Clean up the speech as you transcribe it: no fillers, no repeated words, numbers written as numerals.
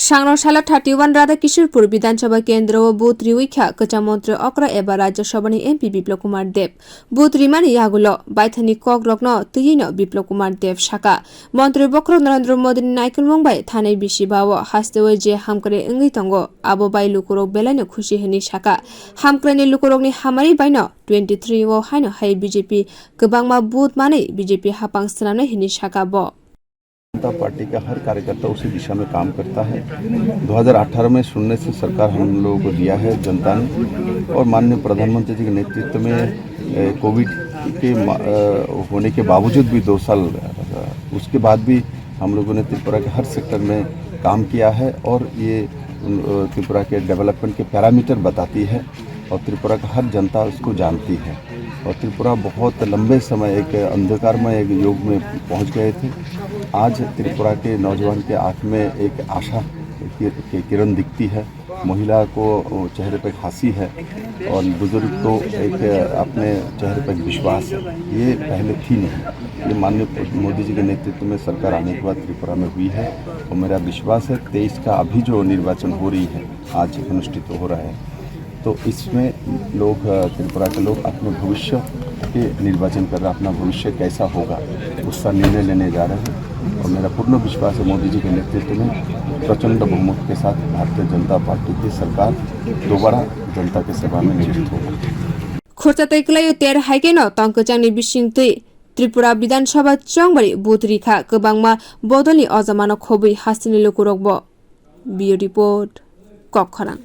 सांगनशाला 31 राधा किशोरपुर विधानसभा केन्द्र व बुथ रिविख्या कचा मंत्री अक्र एबा राज्यसभानि एमपी विप्लव कुमार देव बुथ रिमानि यागुलो बाइथानि कक रक्न तुयिन विप्लव कुमार देव शाखा मंत्री बक्र नरेंद्र मोदी नाइकल मंगबाय थाने बिसि बाव हास्तेवे जे हामकरे इंगै तंगो आबो बाय लुकुरक बेलायनो खुशी हनि शाखा हामकरेनि लुकुरकनि हामारि बायनो 23 वो हायनो हाय बीजेपी गोबांमा बुथ माने बीजेपी हापांग सनानै हनि शाखा ब जनता पार्टी का हर कार्यकर्ता उसी दिशा में काम करता है। 2018 में सुनने से सरकार हम लोगों को दिया है जनता ने, और माननीय प्रधानमंत्री जी के नेतृत्व में कोविड के होने के बावजूद भी 2 साल उसके बाद भी हम लोगों ने त्रिपुरा के हर सेक्टर में काम किया है, और ये त्रिपुरा के डेवलपमेंट के पैरामीटर बताती है, और त्रिपुरा का हर जनता उसको जानती है। और त्रिपुरा बहुत लंबे समय एक अंधकार में एक युग में पहुंच गए थे। आज त्रिपुरा के नौजवान के आँख में एक आशा की किरण दिखती है, महिला को चेहरे पर हंसी है, और बुजुर्ग को एक अपने चेहरे पर विश्वास है। ये पहले थी नहीं। ये माननीय मोदी जी के नेतृत्व में सरकार आने के बाद त्रिपुरा में हुई है, और मेरा विश्वास है 23 का अभी जो निर्वाचन हो रही है आज अनुष्ठित हो रहा है, तो इसमें लोग त्रिपुरा के लोग अपने भविष्य के निर्वाचन कर रहे हैं। अपना भविष्य कैसा होगा उसका निर्णय लेने जा रहे हैं, और मेरा पूर्ण विश्वास है मोदी जी के नेतृत्व में प्रचंड बहुमत के साथ भारतीय जनता पार्टी की सरकार दोबारा जनता की सेवा में नियुक्त होगा। खोर्चा तैकलायो तेर हाइकेनो तंकचांनि बिसिंगतै त्रिपुरा विधानसभा चंगबारि बुथ रिखा गोबांमा बदलनि अजमानो खोबै हासिनि लुकुरकबो बियो रिपोर्ट कखरां।